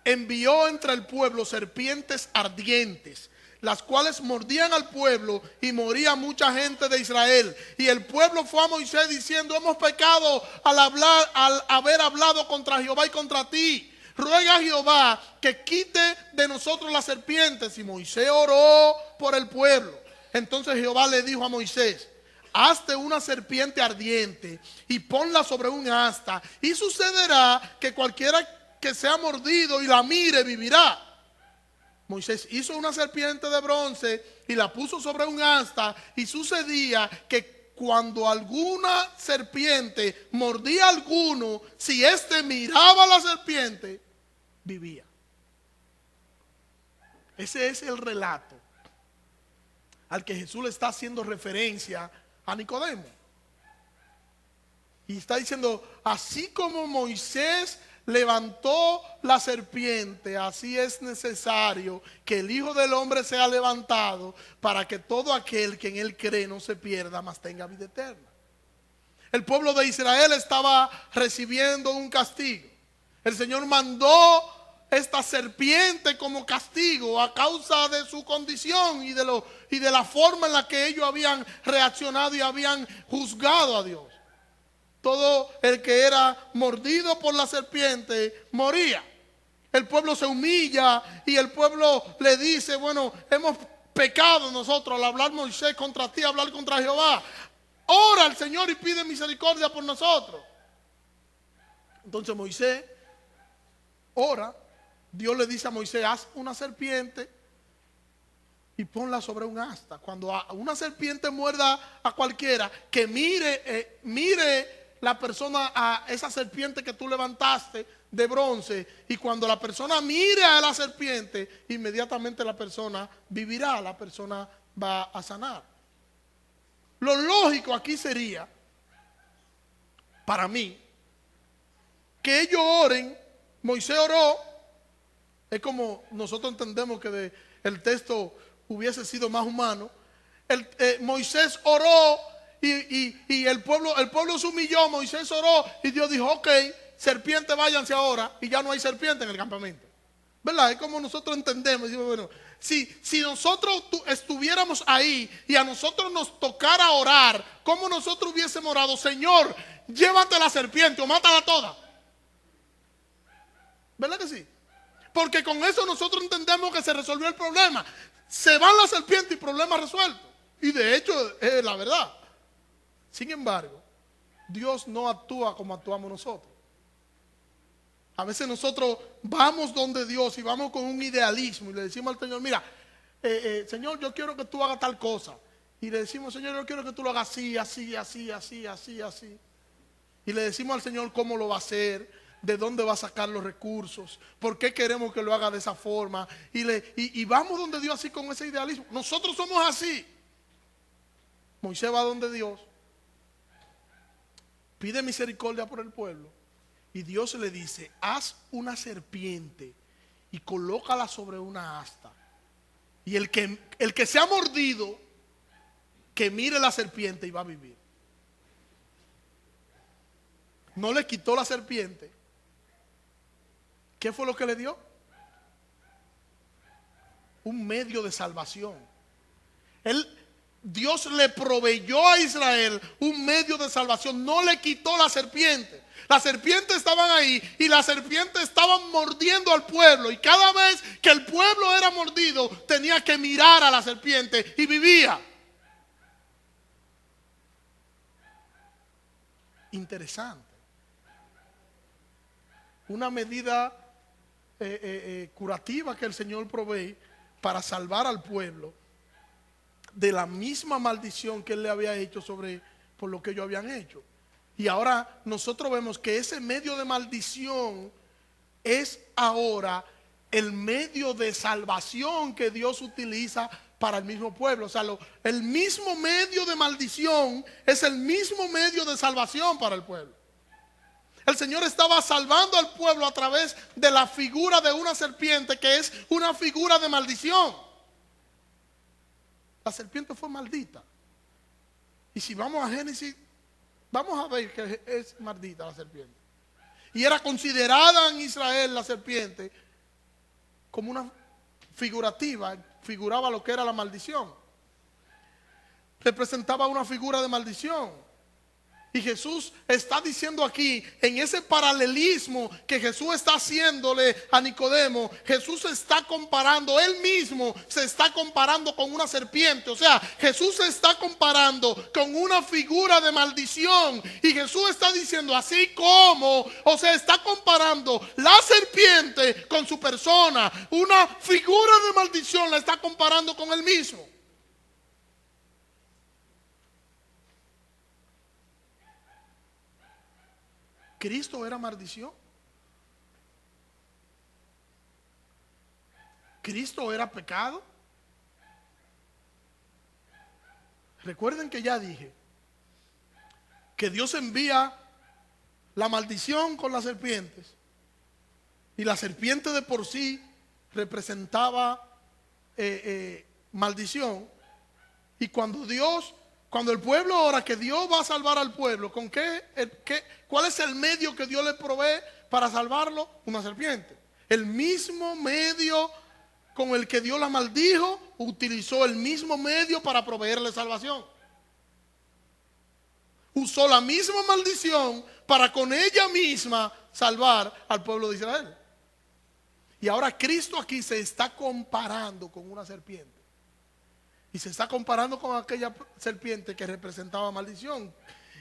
envió entre el pueblo serpientes ardientes, las cuales mordían al pueblo, y moría mucha gente de Israel. Y el pueblo fue a Moisés diciendo: hemos pecado al haber hablado contra Jehová y contra ti. Ruega a Jehová que quite de nosotros las serpientes. Y Moisés oró por el pueblo. Entonces Jehová le dijo a Moisés: hazte una serpiente ardiente y ponla sobre un asta, y sucederá que cualquiera que sea mordido y la mire vivirá. Moisés hizo una serpiente de bronce y la puso sobre un asta, y sucedía que cuando alguna serpiente mordía a alguno, si éste miraba a la serpiente, vivía. Ese es el relato al que Jesús le está haciendo referencia a Nicodemo. Y está diciendo: así como Moisés levantó la serpiente, así es necesario que el Hijo del Hombre sea levantado, para que todo aquel que en él cree no se pierda, mas tenga vida eterna. El pueblo de Israel estaba recibiendo un castigo. El Señor mandó esta serpiente como castigo a causa de su condición y de la forma en la que ellos habían reaccionado y habían juzgado a Dios. Todo el que era mordido por la serpiente moría. El pueblo se humilla y el pueblo le dice: bueno, hemos pecado nosotros al hablar Moisés contra ti, hablar contra Jehová. Ora al Señor y pide misericordia por nosotros. Entonces Moisés ora. Dios le dice a Moisés: haz una serpiente y ponla sobre un asta. Cuando una serpiente muerda a cualquiera, que mire la persona a esa serpiente que tú levantaste de bronce, y cuando la persona mire a la serpiente, inmediatamente la persona vivirá, la persona va a sanar. Lo lógico aquí sería, para mí, que ellos oren. Moisés oró. Es como nosotros entendemos que el texto hubiese sido más humano. Moisés oró y el pueblo se humilló. Moisés oró y Dios dijo: ok, serpiente, váyanse ahora. Y ya no hay serpiente en el campamento. ¿Verdad? Es como nosotros entendemos. Decimos: bueno, si nosotros estuviéramos ahí y a nosotros nos tocara orar, como nosotros hubiésemos orado: Señor, llévate la serpiente o mátala toda. ¿Verdad que sí? Porque con eso nosotros entendemos que se resolvió el problema. Se va la serpiente y problema resuelto. Y de hecho es la verdad. Sin embargo, Dios no actúa como actuamos nosotros. A veces nosotros vamos donde Dios y vamos con un idealismo y le decimos al Señor: mira, Señor, yo quiero que tú hagas tal cosa. Y le decimos: Señor, yo quiero que tú lo hagas así, así, así, así, así, así. Y le decimos al Señor cómo lo va a hacer, de dónde va a sacar los recursos, por qué queremos que lo haga de esa forma, y vamos donde Dios así con ese idealismo. Nosotros somos así. Moisés va donde Dios, pide misericordia por el pueblo, y Dios le dice: haz una serpiente y colócala sobre una asta, y el que sea mordido, que mire la serpiente y va a vivir. No le quitó la serpiente. ¿Qué fue lo que le dio? un medio de salvación. Dios le proveyó a Israel un medio de salvación. No le quitó la serpiente. Las serpientes estaban ahí y las serpientes estaban mordiendo al pueblo. Y cada vez que el pueblo era mordido, tenía que mirar a la serpiente y vivía. Interesante. Una medida curativa que el Señor provee para salvar al pueblo de la misma maldición que Él le había hecho por lo que ellos habían hecho. Y ahora nosotros vemos que ese medio de maldición es ahora el medio de salvación que Dios utiliza para el mismo pueblo. O sea, el mismo medio de maldición es el mismo medio de salvación para el pueblo. El Señor estaba salvando al pueblo a través de la figura de una serpiente, que es una figura de maldición. La serpiente fue maldita. Y si vamos a Génesis, vamos a ver que es maldita la serpiente. Y era considerada en Israel la serpiente como una figurativa, figuraba lo que era la maldición. Representaba una figura de maldición. Y Jesús está diciendo aquí, en ese paralelismo que Jesús está haciéndole a Nicodemo, Jesús se está comparando, Él mismo se está comparando con una serpiente. O sea, Jesús se está comparando con una figura de maldición. Y Jesús está diciendo, así como, o sea, está comparando la serpiente con su persona. Una figura de maldición la está comparando con Él mismo. Cristo era maldición. Cristo era pecado. Recuerden que ya dije que Dios envía la maldición con las serpientes. Y la serpiente de por sí representaba maldición. Y cuando el pueblo ora que Dios va a salvar al pueblo, ¿con cuál es el medio que Dios le provee para salvarlo? Una serpiente. El mismo medio con el que Dios la maldijo, utilizó el mismo medio para proveerle salvación. Usó la misma maldición para con ella misma salvar al pueblo de Israel. Y ahora Cristo aquí se está comparando con una serpiente. Y se está comparando con aquella serpiente que representaba maldición.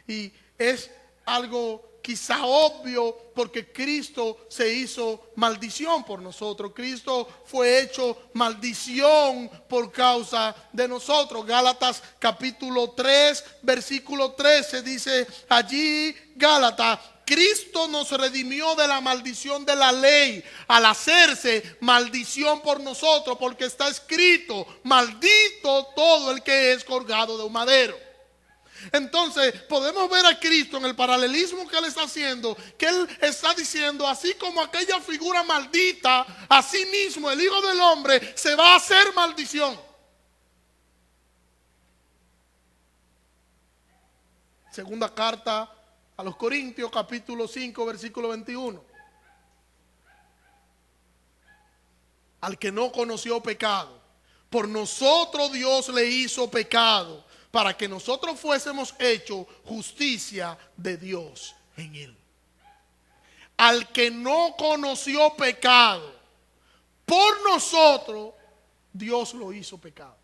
Y es algo quizá obvio, porque Cristo se hizo maldición por nosotros. Cristo fue hecho maldición por causa de nosotros. Gálatas capítulo 3, versículo 13 dice allí, Gálatas: Cristo nos redimió de la maldición de la ley al hacerse maldición por nosotros, porque está escrito: maldito todo el que es colgado de un madero. Entonces podemos ver a Cristo en el paralelismo que Él está haciendo, que Él está diciendo, así como aquella figura maldita, así mismo el Hijo del Hombre se va a hacer maldición. Segunda carta a los Corintios, capítulo 5, versículo 21. Al que no conoció pecado, por nosotros Dios le hizo pecado, para que nosotros fuésemos hechos justicia de Dios en Él. Al que no conoció pecado, por nosotros Dios lo hizo pecado.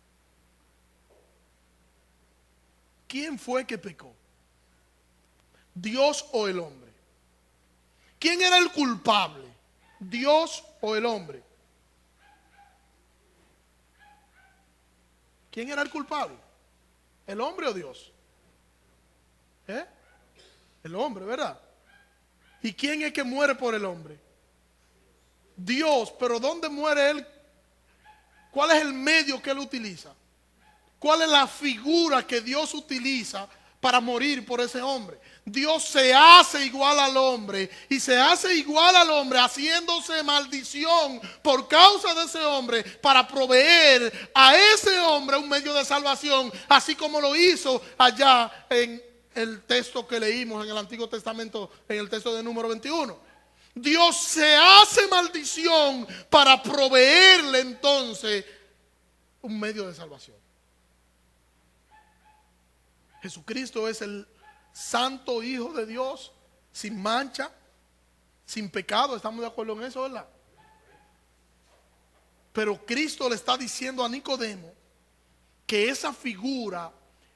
¿Quién fue que pecó? ¿Dios o el hombre? ¿Quién era el culpable? ¿Dios o el hombre? ¿Quién era el culpable? ¿El hombre o Dios? El hombre, ¿verdad? ¿Y quién es que muere por el hombre? Dios. Pero ¿dónde muere Él? ¿Cuál es el medio que Él utiliza? ¿Cuál es la figura que Dios utiliza para morir por ese hombre? Dios se hace igual al hombre, y se hace igual al hombre haciéndose maldición por causa de ese hombre, para proveer a ese hombre un medio de salvación, así como lo hizo allá en el texto que leímos en el Antiguo Testamento, en el texto de Número 21. Dios se hace maldición para proveerle entonces un medio de salvación. Jesucristo es el santo Hijo de Dios, sin mancha, sin pecado. ¿Estamos de acuerdo en eso, verdad? Pero Cristo le está diciendo a Nicodemo que esa figura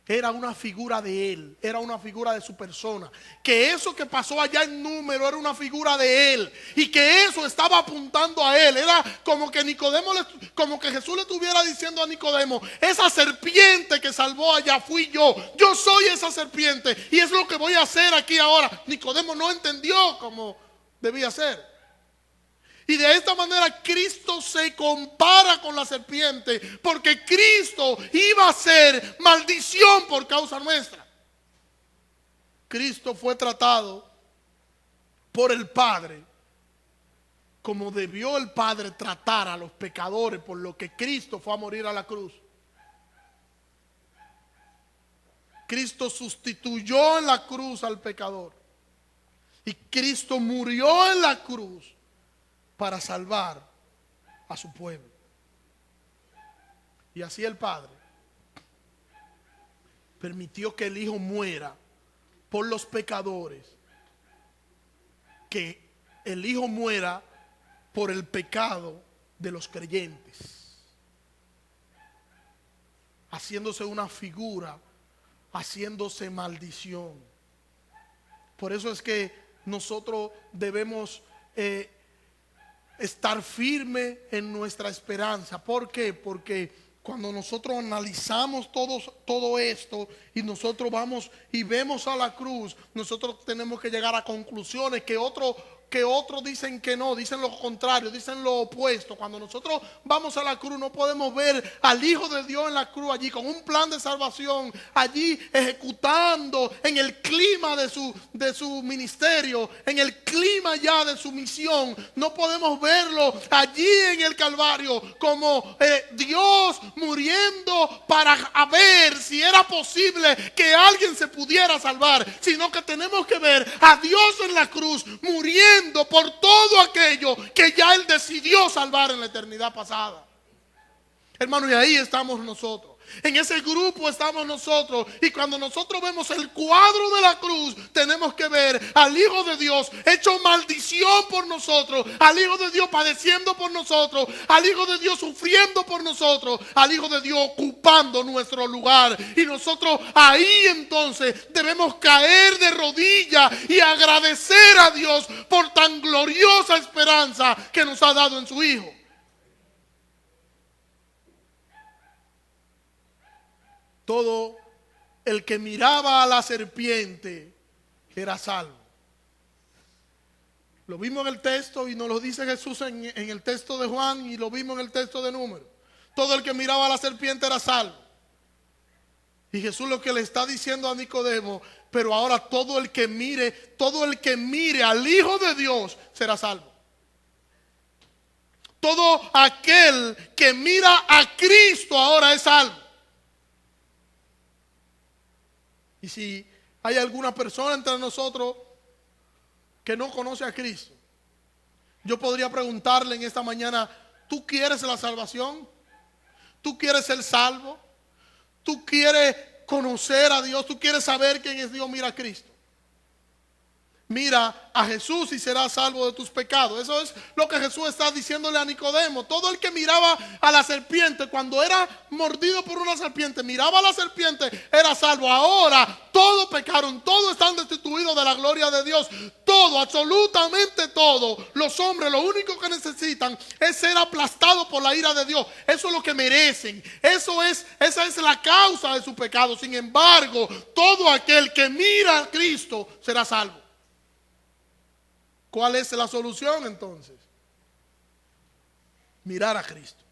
era una figura de él, era una figura de su persona, que eso que pasó allá en Número era una figura de él, y que eso estaba apuntando a él. Era como que como que Jesús le estuviera diciendo a Nicodemo: esa serpiente que salvó allá fui yo soy esa serpiente, y es lo que voy a hacer aquí ahora. Nicodemo no entendió cómo debía ser. Y de esta manera Cristo se compara con la serpiente, porque Cristo iba a ser maldición por causa nuestra. Cristo fue tratado por el Padre como debió el Padre tratar a los pecadores, por lo que Cristo fue a morir a la cruz. Cristo sustituyó en la cruz al pecador, y Cristo murió en la cruz para salvar a su pueblo. Y así el Padre permitió que el Hijo muera por los pecadores, que el Hijo muera por el pecado de los creyentes, haciéndose una figura, haciéndose maldición. Por eso es que nosotros debemos estar firme en nuestra esperanza. ¿Por qué? Porque cuando nosotros analizamos todo esto, y nosotros vamos y vemos a la cruz, nosotros tenemos que llegar a conclusiones que otros dicen que no, dicen lo contrario, dicen lo opuesto. Cuando nosotros vamos a la cruz, no podemos ver al Hijo de Dios en la cruz allí con un plan de salvación, allí ejecutando en el clima de su ministerio, en el clima ya de su misión. No podemos verlo allí en el Calvario como Dios muriendo para ver si era posible que alguien se pudiera salvar, sino que tenemos que ver a Dios en la cruz muriendo por todo aquello que ya Él decidió salvar en la eternidad pasada. Hermano, y ahí estamos nosotros. En ese grupo estamos nosotros. Y cuando nosotros vemos el cuadro de la cruz, tenemos que ver al Hijo de Dios hecho maldición por nosotros, al Hijo de Dios padeciendo por nosotros, al Hijo de Dios sufriendo por nosotros, al Hijo de Dios ocupando nuestro lugar. Y nosotros ahí entonces debemos caer de rodillas y agradecer a Dios por tan gloriosa esperanza que nos ha dado en su Hijo. Todo el que miraba a la serpiente era salvo. Lo vimos en el texto, y nos lo dice Jesús en el texto de Juan, y lo vimos en el texto de Números. Todo el que miraba a la serpiente era salvo. Y Jesús lo que le está diciendo a Nicodemo: pero ahora todo el que mire al Hijo de Dios será salvo. Todo aquel que mira a Cristo ahora es salvo. Y si hay alguna persona entre nosotros que no conoce a Cristo, yo podría preguntarle en esta mañana: ¿tú quieres la salvación? ¿Tú quieres ser salvo? ¿Tú quieres conocer a Dios? ¿Tú quieres saber quién es Dios? Mira a Cristo. Mira a Jesús y serás salvo de tus pecados. Eso es lo que Jesús está diciéndole a Nicodemo. Todo el que miraba a la serpiente, cuando era mordido por una serpiente, miraba a la serpiente, era salvo. Ahora todos pecaron, todos están destituidos de la gloria de Dios. Todo, absolutamente todo. Los hombres lo único que necesitan es ser aplastados por la ira de Dios. Eso es lo que merecen. Esa es la causa de su pecado. Sin embargo, todo aquel que mira a Cristo será salvo. ¿Cuál es la solución entonces? Mirar a Cristo.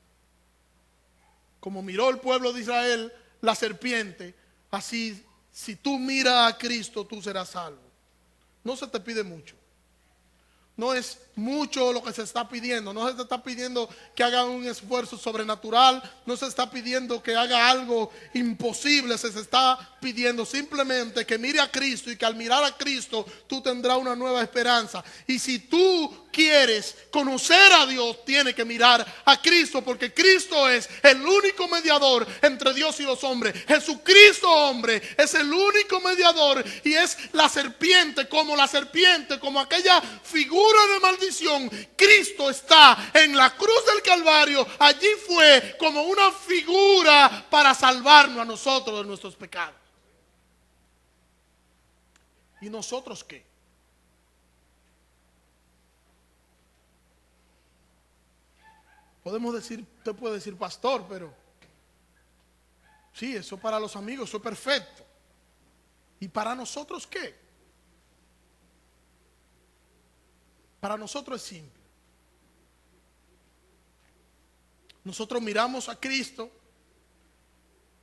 Como miró el pueblo de Israel la serpiente, así si tú miras a Cristo, tú serás salvo. No se te pide mucho. No es mucho lo que se está pidiendo. No se te está pidiendo que haga un esfuerzo sobrenatural. No se está pidiendo que haga algo imposible. Se está pidiendo simplemente que mire a Cristo, y que al mirar a Cristo tú tendrás una nueva esperanza. Y si tú quieres conocer a Dios, tienes que mirar a Cristo, porque Cristo es el único mediador entre Dios y los hombres. Jesucristo, hombre, es el único mediador, y es la serpiente, como aquella figura de maldición. Cristo está en la cruz del Calvario. Allí fue como una figura para salvarnos a nosotros de nuestros pecados. ¿Y nosotros qué? Podemos decir, usted puede decir, pastor, pero sí, eso para los amigos, eso es perfecto. ¿Y para nosotros qué? Para nosotros es simple. Nosotros miramos a Cristo,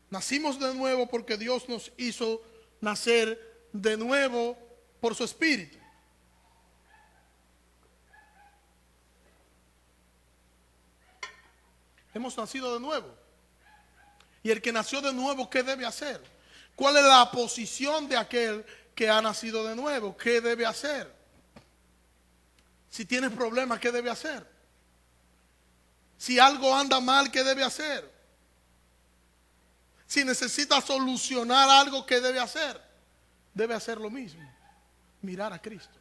nacimos de nuevo porque Dios nos hizo nacer de nuevo por su Espíritu. Hemos nacido de nuevo. Y el que nació de nuevo, ¿qué debe hacer? ¿Cuál es la posición de aquel que ha nacido de nuevo? ¿Qué debe hacer? Si tienes problemas, ¿qué debe hacer? Si algo anda mal, ¿qué debe hacer? Si necesita solucionar algo, ¿qué debe hacer? Debe hacer lo mismo. Mirar a Cristo.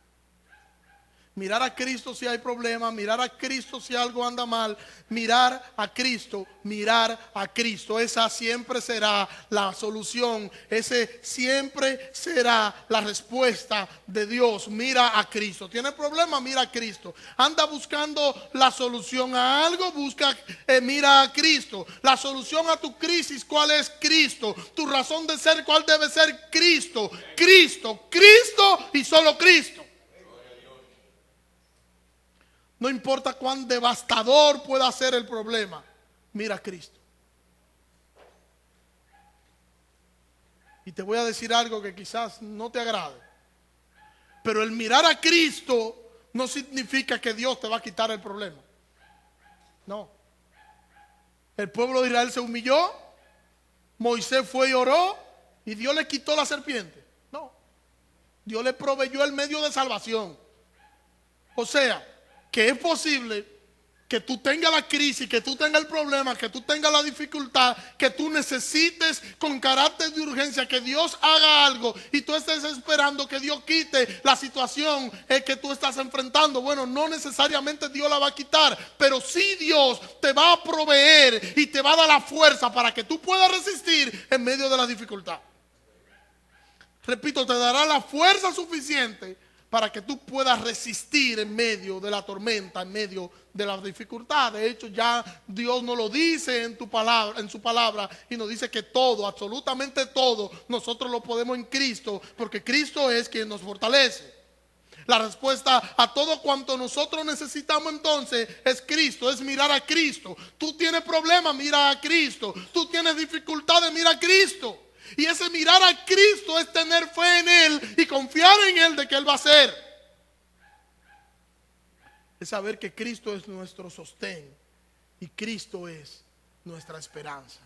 Mirar a Cristo si hay problemas, mirar a Cristo si algo anda mal, mirar a Cristo, mirar a Cristo. Esa siempre será la solución, ese siempre será la respuesta de Dios. Mira a Cristo. ¿Tiene problemas? Mira a Cristo. Anda buscando la solución a algo, mira a Cristo. La solución a tu crisis, ¿cuál es? Cristo. Tu razón de ser, ¿cuál debe ser? Cristo. Cristo, Cristo y solo Cristo. No importa cuán devastador pueda ser el problema, mira a Cristo. Y te voy a decir algo que quizás no te agrade, pero el mirar a Cristo no significa que Dios te va a quitar el problema. No. El pueblo de Israel se humilló, Moisés fue y oró, y Dios le quitó la serpiente. No. Dios le proveyó el medio de salvación. O sea, que es posible que tú tengas la crisis, que tú tengas el problema, que tú tengas la dificultad, que tú necesites con carácter de urgencia que Dios haga algo, y tú estés esperando que Dios quite la situación que tú estás enfrentando. Bueno, no necesariamente Dios la va a quitar, pero sí Dios te va a proveer y te va a dar la fuerza para que tú puedas resistir en medio de la dificultad. Repito, te dará la fuerza suficiente para que tú puedas resistir en medio de la tormenta, en medio de la dificultad. De hecho, ya Dios nos lo dice en su palabra, y nos dice que todo, absolutamente todo, nosotros lo podemos en Cristo, porque Cristo es quien nos fortalece. La respuesta a todo cuanto nosotros necesitamos entonces es Cristo, es mirar a Cristo. Tú tienes problemas, mira a Cristo. Tú tienes dificultades, mira a Cristo. Y ese mirar a Cristo es tener fe en Él y confiar en Él de que Él va a hacer. Es saber que Cristo es nuestro sostén y Cristo es nuestra esperanza.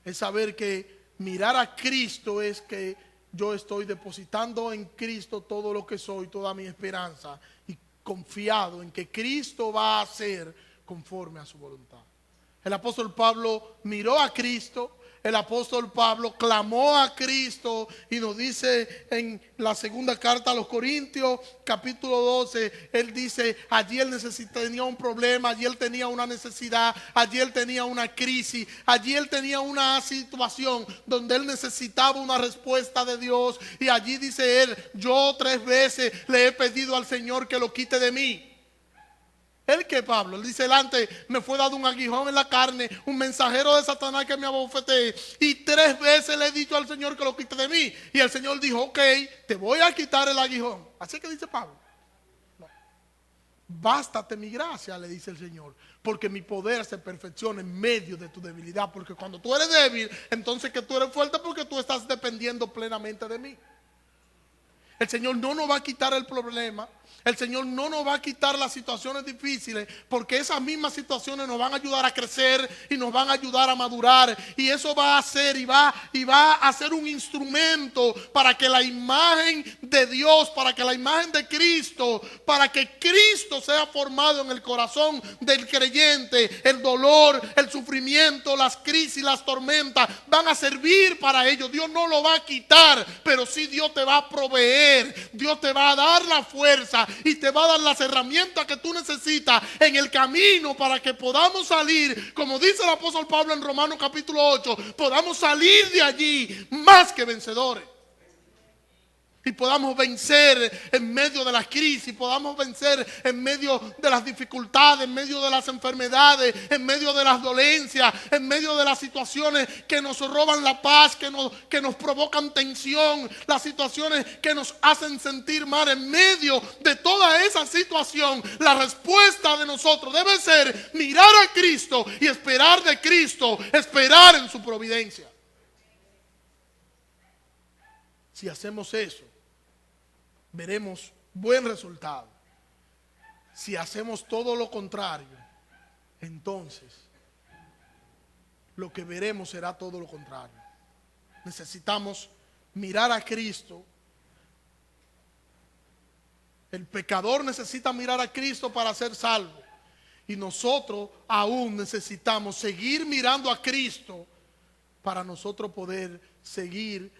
Es saber que mirar a Cristo es que yo estoy depositando en Cristo todo lo que soy, toda mi esperanza, y confiado en que Cristo va a hacer conforme a su voluntad. El apóstol Pablo miró a Cristo. El apóstol Pablo clamó a Cristo, y nos dice en la segunda carta a los Corintios, capítulo 12, él dice, allí él tenía un problema, allí él tenía una necesidad, allí él tenía una crisis, allí él tenía una situación donde él necesitaba una respuesta de Dios, y allí dice él, yo 3 veces le he pedido al Señor que lo quite de mí. ¿El qué, Pablo? Él dice, delante me fue dado un aguijón en la carne, un mensajero de Satanás que me abofeteé, y 3 veces le he dicho al Señor que lo quite de mí. Y el Señor dijo, ok, te voy a quitar el aguijón. Así que dice Pablo. No. Bástate mi gracia, le dice el Señor, porque mi poder se perfecciona en medio de tu debilidad. Porque cuando tú eres débil, entonces que tú eres fuerte, porque tú estás dependiendo plenamente de mí. El Señor no nos va a quitar el problema. El Señor no nos va a quitar las situaciones difíciles, porque esas mismas situaciones nos van a ayudar a crecer y nos van a ayudar a madurar. Y eso va a ser y va a ser un instrumento para que la imagen de Dios, para que la imagen de Cristo, para que Cristo sea formado en el corazón del creyente. El dolor, el sufrimiento, las crisis, las tormentas van a servir para ello. Dios no lo va a quitar, pero sí Dios te va a proveer. Dios te va a dar la fuerza y te va a dar las herramientas que tú necesitas en el camino para que podamos salir, como dice el apóstol Pablo en Romanos capítulo 8, podamos salir de allí más que vencedores. Y podamos vencer en medio de las crisis, podamos vencer en medio de las dificultades, en medio de las enfermedades, en medio de las dolencias, en medio de las situaciones que nos roban la paz, que nos provocan tensión, las situaciones que nos hacen sentir mal. En medio de toda esa situación, la respuesta de nosotros debe ser mirar a Cristo y esperar de Cristo, esperar en su providencia. Si hacemos eso, veremos buen resultado. Si hacemos todo lo contrario, entonces lo que veremos será todo lo contrario. Necesitamos mirar a Cristo. El pecador necesita mirar a Cristo para ser salvo. Y nosotros aún necesitamos seguir mirando a Cristo para nosotros poder seguir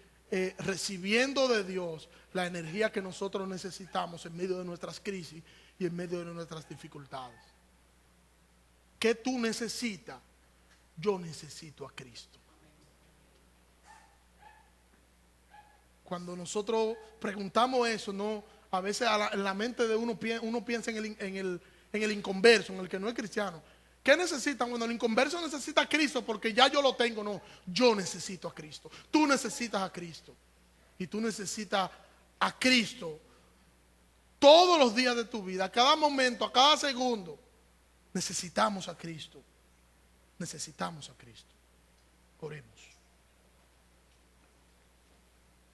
recibiendo de Dios la energía que nosotros necesitamos en medio de nuestras crisis y en medio de nuestras dificultades. ¿Qué tú necesitas? Yo necesito a Cristo. Cuando nosotros preguntamos eso, no, a veces en la mente de uno piensa en el inconverso, en el que no es cristiano. ¿Qué necesitan? Bueno, el inconverso necesita a Cristo porque ya yo lo tengo. No, yo necesito a Cristo. Tú necesitas a Cristo. Y tú necesitas a Cristo todos los días de tu vida, a cada momento, a cada segundo. Necesitamos a Cristo. Necesitamos a Cristo. Oremos.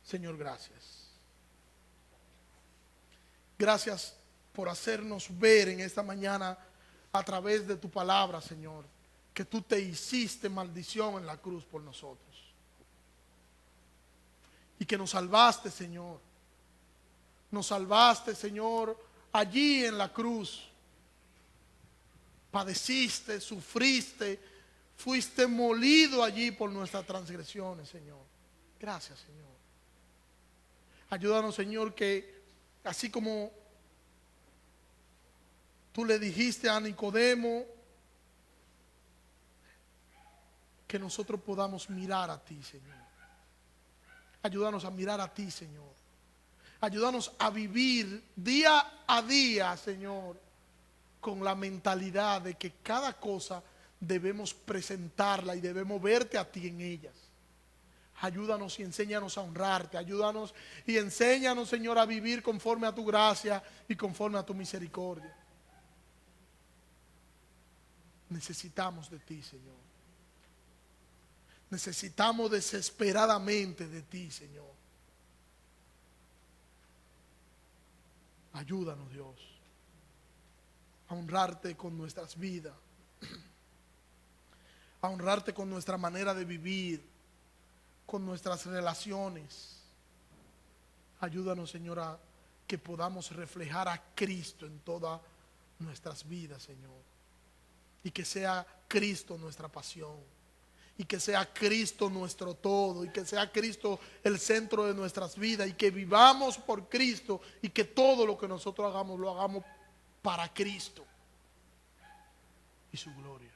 Señor, gracias. Gracias por hacernos ver en esta mañana a través de tu palabra, Señor, que tú te hiciste maldición en la cruz por nosotros. Y que nos salvaste, Señor. Nos salvaste, Señor, allí en la cruz. Padeciste, sufriste, fuiste molido allí por nuestras transgresiones, Señor. Gracias, Señor. Ayúdanos, Señor, que así como tú le dijiste a Nicodemo, que nosotros podamos mirar a ti, Señor. Ayúdanos a mirar a ti, Señor. Ayúdanos a vivir día a día, Señor, con la mentalidad de que cada cosa debemos presentarla y debemos verte a ti en ellas. Ayúdanos y enséñanos a honrarte. Ayúdanos y enséñanos, Señor, a vivir conforme a tu gracia y conforme a tu misericordia. Necesitamos de ti, Señor. Necesitamos desesperadamente de ti, Señor. Ayúdanos, Dios, a honrarte con nuestras vidas, a honrarte con nuestra manera de vivir, con nuestras relaciones. Ayúdanos, Señor, a que podamos reflejar a Cristo en todas nuestras vidas, Señor. Y que sea Cristo nuestra pasión. Y que sea Cristo nuestro todo. Y que sea Cristo el centro de nuestras vidas. Y que vivamos por Cristo. Y que todo lo que nosotros hagamos, lo hagamos para Cristo y su gloria.